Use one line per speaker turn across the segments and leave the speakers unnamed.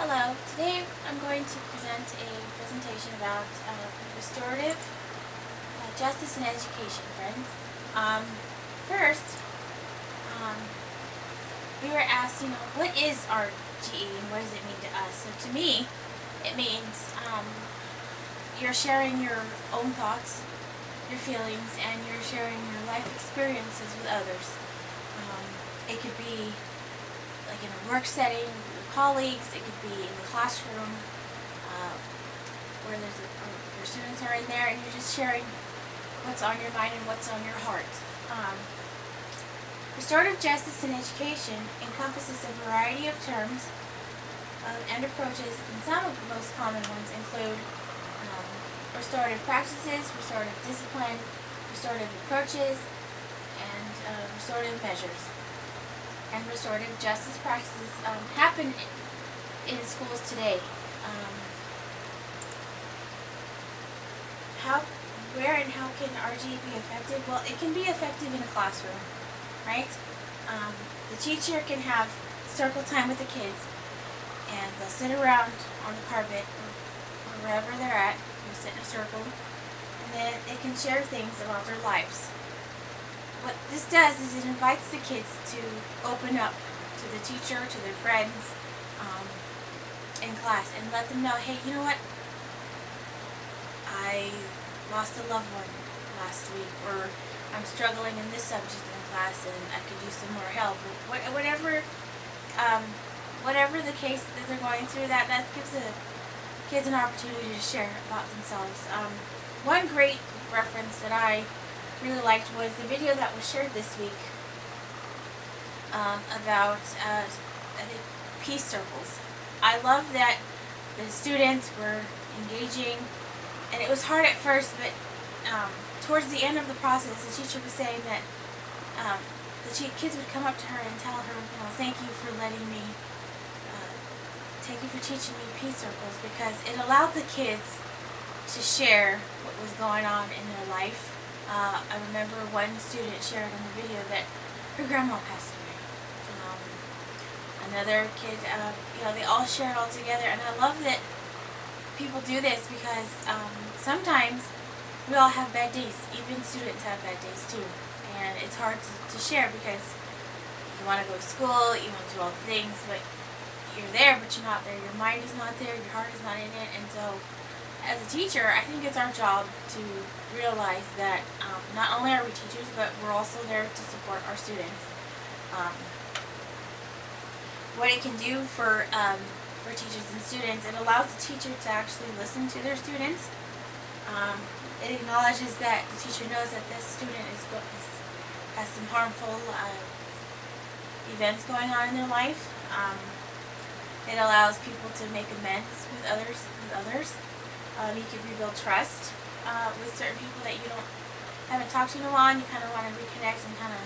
Hello, today I'm going to present a presentation about restorative justice in education, friends. First, we were asked, what is RJE and what does it mean to us? So to me, it means you're sharing your own thoughts, your feelings, and you're sharing your life experiences with others. It could be like in a work setting with your colleagues. It could be in the classroom where your students are in there, and you're just sharing what's on your mind and what's on your heart. Restorative justice in education encompasses a variety of terms and approaches, and some of the most common ones include restorative practices, restorative discipline, restorative approaches, and restorative measures. And restorative justice practices happen in schools today. Where and how can RJE be effective? Well, it can be effective in a classroom, right? The teacher can have circle time with the kids, and they'll sit around on the carpet or wherever they're at. They'll sit in a circle, and then they can share things about their lives. What this does is it invites the kids to open up to the teacher, to their friends in class, and let them know, hey, you know what? I lost a loved one last week, or I'm struggling in this subject in class and I could use some more help. Whatever the case that they're going through, that gives the kids an opportunity to share about themselves. One great reference that I really liked was the video that was shared this week about I think peace circles. I love that the students were engaging, and it was hard at first, but towards the end of the process, the teacher was saying that the kids would come up to her and tell her, thank you for letting me, thank you for teaching me peace circles, because it allowed the kids to share what was going on in their life. I remember one student shared in the video that her grandma passed away. Another kid, they all shared all together, and I love that people do this because sometimes we all have bad days. Even students have bad days too, and it's hard to share because you want to go to school, you want to do all the things, but you're there, but you're not there. Your mind is not there, your heart is not in it, and so as a teacher, I think it's our job to realize that not only are we teachers, but we're also there to support our students. What it can do for teachers and students, it allows the teacher to actually listen to their students. It acknowledges that the teacher knows that this student has some harmful events going on in their life. It allows people to make amends with others. You can rebuild trust with certain people that you haven't talked to in a while, and you kind of want to reconnect and kind of,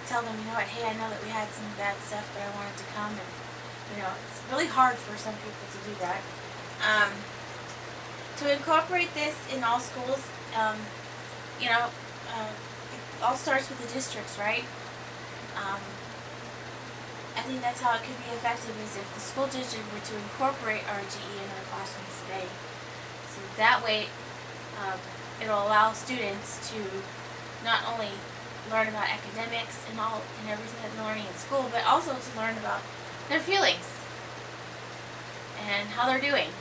tell them, hey, I know that we had some bad stuff, but I wanted to come, and, it's really hard for some people to do that. To incorporate this in all schools, it all starts with the districts, right? I think that's how it could be effective, is if the school district were to incorporate RJE in their classrooms today. So that way, it'll allow students to not only learn about academics and everything that they're learning in school, but also to learn about their feelings and how they're doing.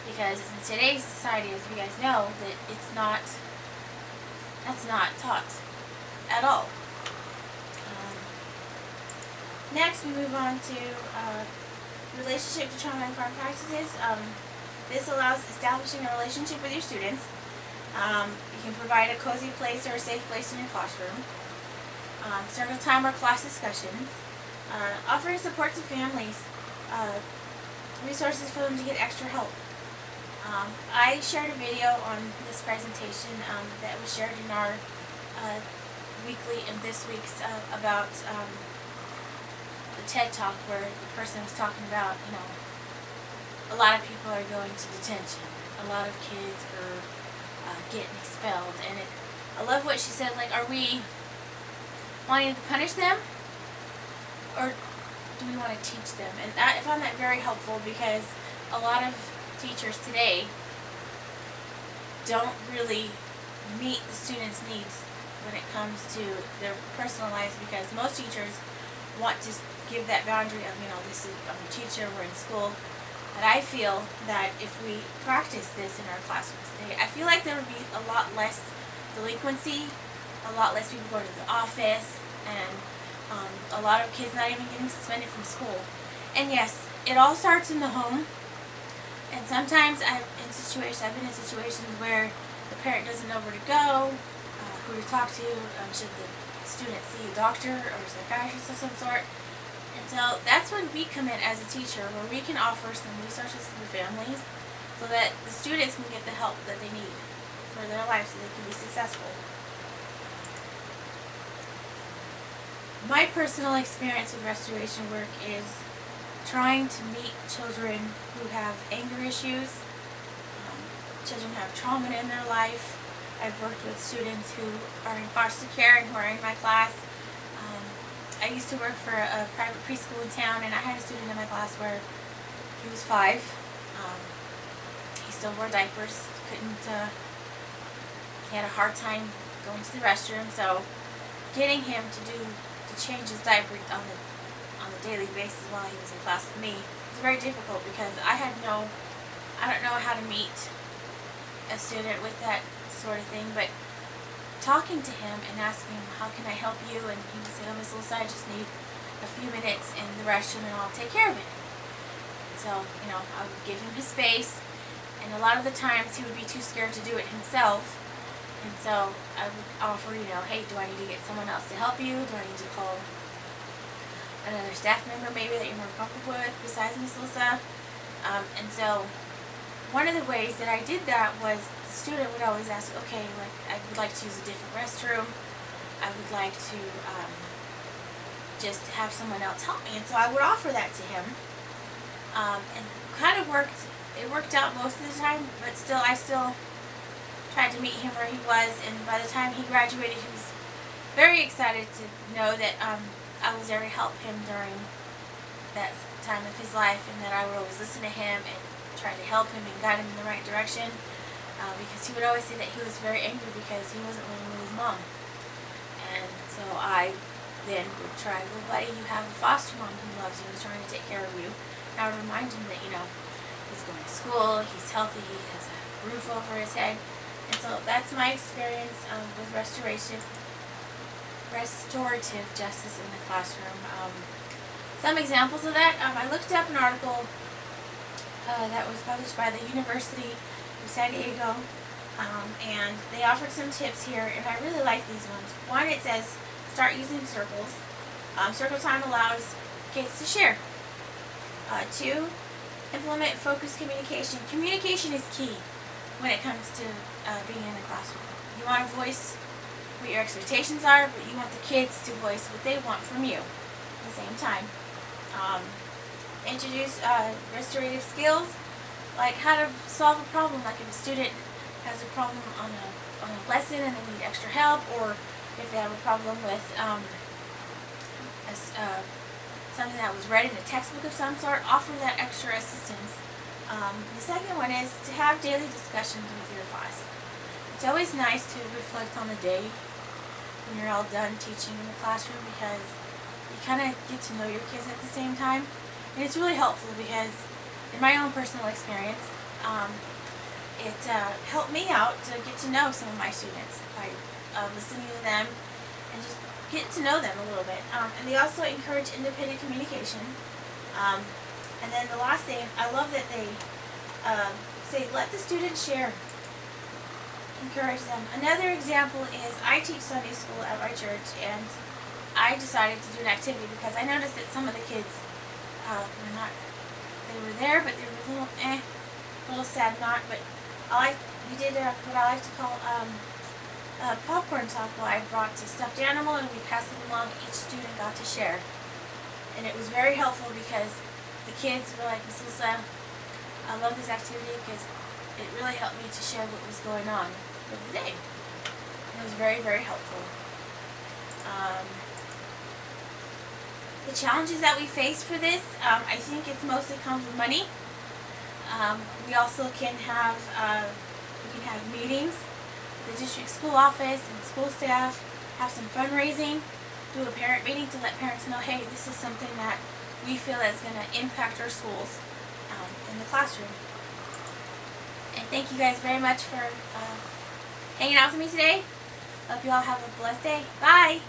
Because in today's society, as you guys know, that's not taught at all. Next, we move on to relationship to trauma-informed practices. This allows establishing a relationship with your students. You can provide a cozy place or a safe place in your classroom. Circle time or class discussions. Offering support to families. Resources for them to get extra help. I shared a video on this presentation that was shared in our weekly and this week's about the TED Talk, where the person was talking about, a lot of people are going to detention. A lot of kids are getting expelled, and I love what she said, are we wanting to punish them, or do we want to teach them? And I found that very helpful because a lot of teachers today don't really meet the students' needs when it comes to their personal lives, because most teachers want to give that boundary of, this is, I'm a teacher, we're in school. But I feel that if we practice this in our classrooms today, I feel like there would be a lot less delinquency, a lot less people going to the office, and a lot of kids not even getting suspended from school. And yes, it all starts in the home. And sometimes I've been in situations where the parent doesn't know where to go, who to talk to. Should the student see a doctor or a psychiatrist of some sort? And so that's when we come in as a teacher, where we can offer some resources to the families so that the students can get the help that they need for their lives so they can be successful. My personal experience with restoration work is trying to meet children who have anger issues, children who have trauma in their life. I've worked with students who are in foster care and who are in my class. I used to work for a private preschool in town, and I had a student in my class where he was 5. He still wore diapers, he had a hard time going to the restroom, so getting him to change his diaper on a daily basis while he was in class with me was very difficult, because I don't know how to meet a student with that sort of thing. But talking to him and asking him, how can I help you? And he would say, oh, Miss Alyssa, I just need a few minutes in the restroom and I'll take care of it. So, I would give him his space, and a lot of the times he would be too scared to do it himself. And so I would offer, hey, do I need to get someone else to help you? Do I need to call another staff member maybe that you're more comfortable with besides Miss Alyssa? And so one of the ways that I did that was the student would always ask, okay, like, I would like to use a different restroom. I would like to just have someone else help me. And so I would offer that to him. And it worked out most of the time, but I still tried to meet him where he was. And by the time he graduated, he was very excited to know that I was there to help him during that time of his life, and that I would always listen to him and try to help him and guide him in the right direction, because he would always say that he was very angry because he wasn't living with his mom. And so I then would try, well, buddy, you have a foster mom who loves you and is trying to take care of you. And I would remind him that, he's going to school, he's healthy, he has a roof over his head. And so that's my experience with restorative justice in the classroom. Some examples of that, I looked up an article that was published by the University of San Diego, and they offered some tips here, and I really like these ones. One, it says, start using circles. Circle time allows kids to share. 2, implement focused communication. Communication is key when it comes to being in the classroom. You want to voice what your expectations are, but you want the kids to voice what they want from you at the same time. Introduce restorative skills, like how to solve a problem. Like if a student has a problem on a lesson and they need extra help, or if they have a problem with something that was read in a textbook of some sort, offer that extra assistance. The second one is to have daily discussions with your class. It's always nice to reflect on the day when you're all done teaching in the classroom, because you kind of get to know your kids at the same time. And it's really helpful because in my own personal experience, it helped me out to get to know some of my students by listening to them and just get to know them a little bit. And they also encourage independent communication. And then the last thing, I love that they say, let the students share. Encourage them. Another example is, I teach Sunday school at my church, and I decided to do an activity because I noticed that some of the kids they were there, but they were a little sad not. But we did what I like to call popcorn talk, where I brought a stuffed animal and we passed it along. Each student got to share, and it was very helpful because the kids were like, Miss Alyssa, I love this activity because it really helped me to share what was going on with the day. It was very, very helpful. The challenges that we face for this, I think it mostly comes with money. We also can have meetings, the district school office and school staff, have some fundraising, do a parent meeting to let parents know, hey, this is something that we feel is going to impact our schools in the classroom. And thank you guys very much for hanging out with me today. Hope you all have a blessed day. Bye!